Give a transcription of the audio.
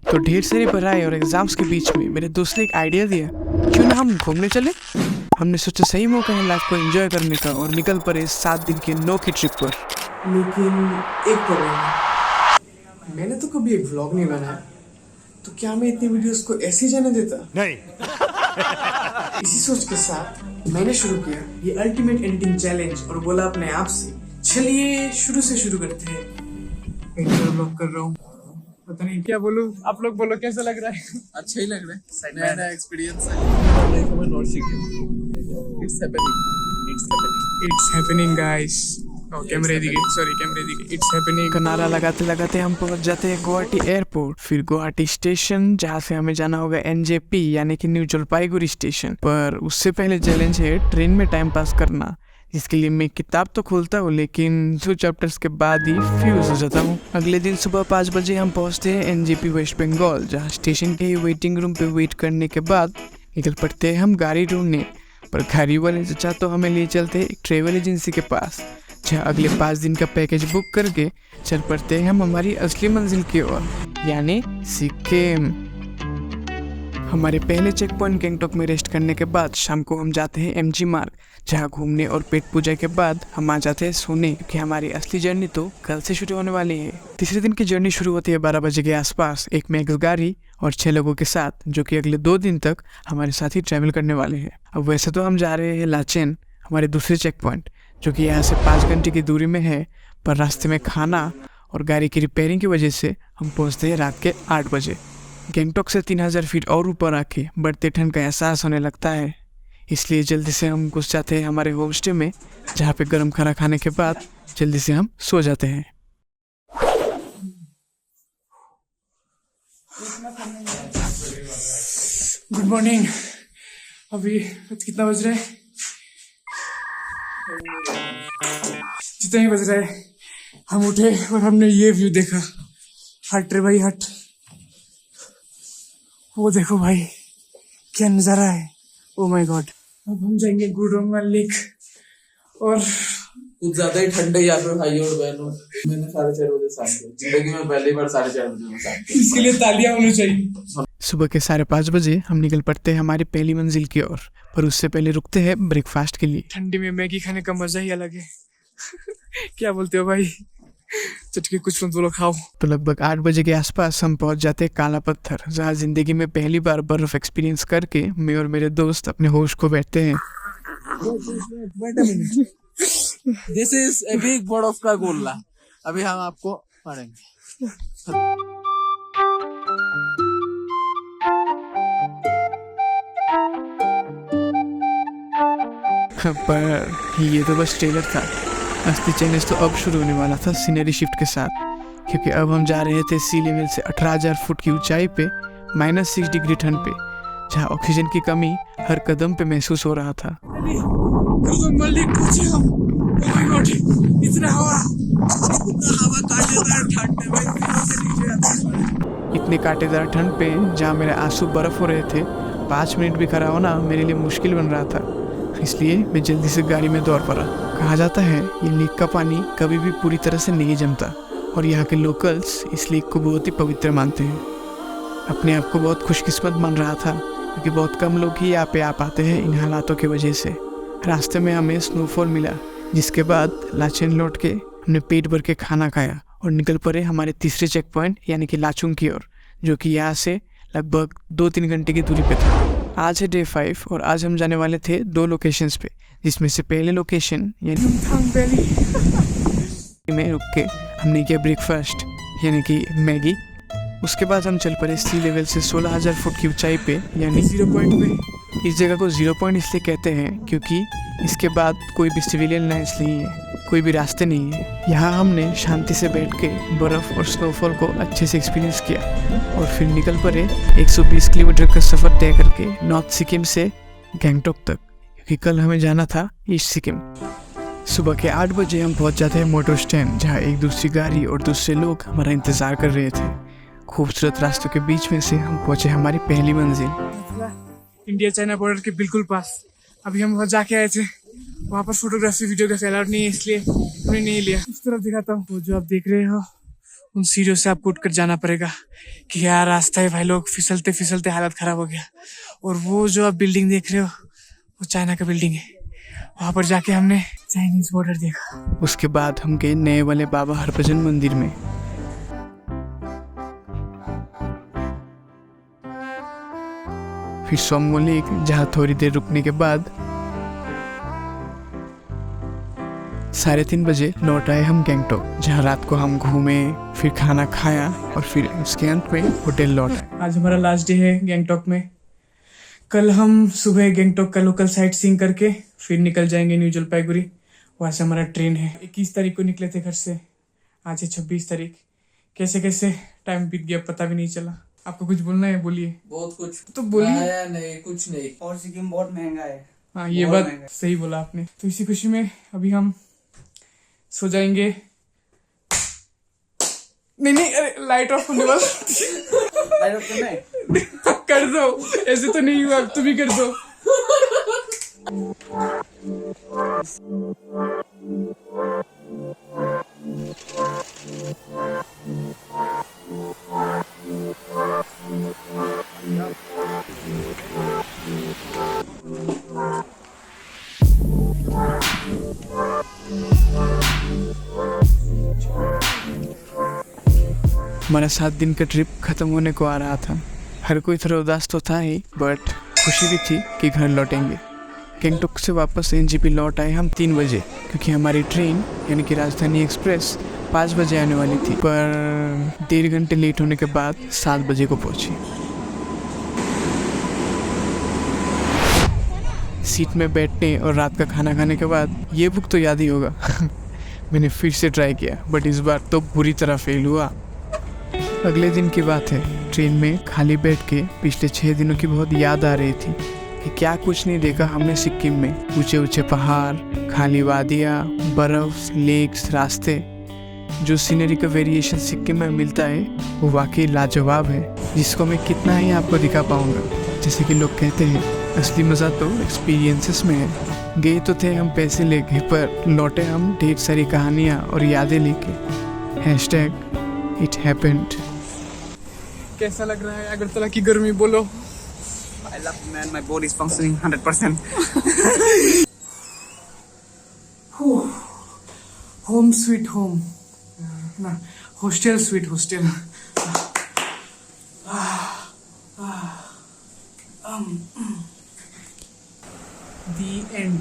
तो ढेर सारी पढ़ाई और एग्जाम्स के बीच में मेरे दोस्त ने एक आइडिया दिया, क्यों ना हम घूमने चले। हमने सोचा सही मौका है लाइफ को एंजॉय करने का और निकल पड़े 7 दिन के अनोखी ट्रिप पर। लेकिन एक प्रॉब्लम है, मैंने तो कभी एक व्लॉग नहीं बनाया, तो क्या मैं इतनी वीडियोस को ऐसे ही जाने देता? नहीं। इसी सोच के साथ मैंने शुरू किया ये अल्टीमेट एडिटिंग चैलेंज और बोला अपने आप से, चलिए शुरू से शुरू करते हैं। इंटर व्लॉग कर रहा हूँ, पता नहीं क्या बोलूं। आप लोग बोलो कैसा लग रहा है? अच्छा ही लग रहा है, नया एक्सपीरियंस है। It's happening guys. कैमरे दिखे। इट्स हैपनिंग का नारा लगाते लगाते हम पहुंच जाते हैं गुवाहाटी एयरपोर्ट, फिर गुवाहाटी स्टेशन, जहां से हमें जाना होगा एनजेपी यानी कि न्यू जलपाईगुड़ी स्टेशन पर। उससे पहले चैलेंज है ट्रेन में टाइम पास करना, जिसके लिए मैं किताब तो खोलता हूँ लेकिन 2 चैप्टर्स के बाद ही फ्यूज हो जाता हूँ। अगले दिन सुबह 5 बजे हम पहुँचते हैं एनजेपी वेस्ट बंगाल, जहाँ स्टेशन के वेटिंग रूम पे वेट करने के बाद निकल पड़ते हैं हम गाड़ी ढूंढने। पर गाड़ी वाले चाचा तो हमें ले चलते एक ट्रेवल एजेंसी के पास, जहाँ अगले 5 दिन का पैकेज बुक करके चल पड़ते हैं हम हमारी असली मंजिल की ओर, यानी सिक्किम। हमारे पहले चेक पॉइंट गैंगटॉक में रेस्ट करने के बाद शाम को हम जाते हैं एमजी मार्ग, जहाँ घूमने और पेट पूजा के बाद हम आ जाते हैं सोने, क्योंकि हमारी असली जर्नी तो कल से शुरू होने वाली है। तीसरे दिन की जर्नी शुरू होती है 12 बजे के आसपास एक मैक्स गाड़ी और 6 लोगों के साथ, जो कि अगले 2 दिन तक हमारे साथ ही ट्रैवल करने वाले हैं। अब वैसे तो हम जा रहे हैं लाचेन, हमारे दूसरे चेक पॉइंट, जो कि यहाँ से 5 घंटे की दूरी में है, पर रास्ते में खाना और गाड़ी की रिपेयरिंग की वजह से हम पहुँचते हैं रात के 8 बजे। गैंगटॉक से 3000 फीट और ऊपर आके बढ़ते ठंड का एहसास होने लगता है, इसलिए जल्दी से हम घुस जाते हैं हमारे होम स्टे में, जहाँ पे गर्म खाना खाने के बाद जल्दी से हम सो जाते हैं। Good morning. अभी कितना बज रहा है? जितना ही बज रहा है हम उठे और हमने ये व्यू देखा। हट रे भाई हट, वो देखो भाई क्या नजारा है। Oh my God. अब हम जाएंगे गुडोंगा लेक और कुछ ज्यादा ही ठंडे यहाँ पे भाई और बहनों। मैंने 4:30 बजे शाम को जिंदगी में पहली बार 4:30 बजे में शाम को, इसके लिए तालियां होनी चाहिए। सुबह के 5:30 बजे हम निकल पड़ते हैं हमारी पहली मंजिल की ओर, पर उससे पहले रुकते हैं ब्रेकफास्ट के लिए। ठंडी में मैगी खाने का मजा ही अलग है। क्या बोलते हो भाई? चटके कुछ मत बोलो, खाओ। तो लगभग 8 बजे के आसपास हम पहुंच जाते हैं काला पत्थर, जहाँ जिंदगी में पहली बार बर्फ एक्सपीरियंस करके मैं और मेरे दोस्त अपने होश को बैठते हैं। दिस इज ए बिग बर्फ का गोला, अभी हम आपको पढ़ेंगे। पर ये तो बस ट्रेलर था, असली चैलेंज तो अब शुरू होने वाला था सीनरी शिफ्ट के साथ, क्योंकि अब हम जा रहे थे सी लेवल से 18,000 फुट की ऊंचाई पे -6 डिग्री ठंड पे, जहाँ ऑक्सीजन की कमी हर कदम पे महसूस हो रहा था। इतने कांटेदार ठंड पे जहाँ मेरे आंसू बर्फ हो रहे थे, 5 मिनट भी खड़ा होना मेरे लिए मुश्किल बन रहा था, इसलिए मैं जल्दी से गाड़ी में दौड़ पड़ा। कहा जाता है ये लेक का पानी कभी भी पूरी तरह से नहीं जमता, और यहाँ के लोकल्स इस लेक को बहुत ही पवित्र मानते हैं। अपने आप को बहुत खुशकिस्मत मान रहा था, क्योंकि बहुत कम लोग ही यहाँ पे आ पाते हैं इन हालातों की वजह से। रास्ते में हमें स्नोफॉल मिला, जिसके बाद लाचेन लौट के हमने पेट भर के खाना खाया और निकल पड़े हमारे तीसरे चेक पॉइंट यानी कि लाचुंग की ओर, जो कि यहाँ से लगभग 2-3 घंटे की दूरी पे था। आज है डे 5 और आज हम जाने वाले थे 2 लोकेशंस पे, जिसमें से पहले लोकेशन यानी में रुक के हमने किया ब्रेकफास्ट यानी कि मैगी। उसके बाद हम चल पड़े सी लेवल से 16,000 फुट की ऊंचाई पे यानी 0 पॉइंट पे। इस जगह को 0 पॉइंट इसलिए कहते हैं क्योंकि इसके बाद कोई भी सिविलियन लाइन्स नहीं है, कोई भी रास्ते नहीं है। यहाँ हमने शांति से बैठ के बर्फ़ और स्नोफॉल को अच्छे से एक्सपीरियंस किया और फिर निकल पड़े 120 किलोमीटर का सफ़र तय करके नॉर्थ सिक्किम से गैंगटॉक तक, क्योंकि कल हमें जाना था ईस्ट सिक्किम। सुबह के 8 बजे हम पहुँच जाते हैं मोटर स्टैंड, जहाँ एक दूसरी गाड़ी और दूसरे लोग हमारा इंतज़ार कर रहे थे। खूबसूरत रास्तों के बीच में से हम पहुँचे हमारी पहली मंजिल। इंडिया चाइना बॉर्डर के बिल्कुल पास। अभी हम वहाँ जाके आए थे, वहाँ पर फोटोग्राफी वीडियोग्राफी अलाउड नहीं है, इसलिए हमने नहीं लिया। उस तरफ दिखाता हूँ, वो जो आप देख रहे हो उन सीढ़ियों से आपको उठकर जाना पड़ेगा कि यार रास्ता है भाई लोग, फिसलते फिसलते हालत खराब हो गया। और वो जो आप बिल्डिंग देख रहे हो वो चाइना का बिल्डिंग है। वहां पर जाके हमने चाइनीज बॉर्डर देखा। उसके बाद हम गए नए वाले बाबा हरभजन मंदिर में। फिर सोमगो लेक, जहाँ थोड़ी देर रुकने के बाद 3:30 बजे लौट आए हम गैंगटॉक, जहाँ रात को हम घूमे, फिर खाना खाया और फिर उसके अंत में होटल लौट आए। आज हमारा लास्ट डे है गैंगटॉक में। कल हम सुबह गैंगटॉक का लोकल साइट सीइंग करके फिर निकल जाएंगे न्यू जलपाईगुड़ी। वहाँ से हमारा ट्रेन है। 21 तारीख को निकले थे घर से, आज है 26 तारीख। कैसे कैसे टाइम बीत गया पता भी नहीं चला। आपको कुछ बोलना है बोलिए। बहुत कुछ तो बोलिए। आया नहीं, कुछ नहीं। और सिक्किम बहुत महंगा है। हाँ ये बहुत बात महंगा। सही बोला आपने। तो इसी खुशी में अभी हम सो जाएंगे। नहीं नहीं, अरे लाइट ऑफ होने वाला। लाइट ऑफ करना है? कर दो, ऐसे तो नहीं हुआ, तुम ही कर दो। हमारा 7 दिन का ट्रिप खत्म होने को आ रहा था। हर कोई थोड़ा उदास तो था ही, बट खुशी भी थी कि घर लौटेंगे। गैंगटॉक से वापस एनजेपी लौट आए हम 3 बजे, क्योंकि हमारी ट्रेन यानी कि राजधानी एक्सप्रेस 5 बजे आने वाली थी, पर 1.5 घंटे लेट होने के बाद 7 बजे को पहुंची। सीट में बैठने और रात का खाना खाने के बाद ये बुक तो याद ही होगा। मैंने फिर से ट्राई किया, बट इस बार तो बुरी तरह फेल हुआ। अगले दिन की बात है, ट्रेन में खाली बैठ के पिछले 6 दिनों की बहुत याद आ रही थी कि क्या कुछ नहीं देखा हमने सिक्किम में। ऊंचे ऊंचे पहाड़, खाली वादियाँ, बर्फ, लेक्स, रास्ते। जो सीनरी का वेरिएशन सिक्किम में मिलता है वो वाकई लाजवाब है, जिसको मैं कितना ही आपको दिखा पाऊंगा। जैसे कि लोग कहते हैं, असली मज़ा तो एक्सपीरियंसेस में है। गए तो थे हम पैसे लेके, पर लौटे हम ढेर सारी कहानियाँ और यादें लेके। #It happened। कैसा लग रहा है अगरतला की गर्मी, बोलो। I love you, man. My body is functioning 100%. Home sweet home ना, hostel sweet hostel. The end।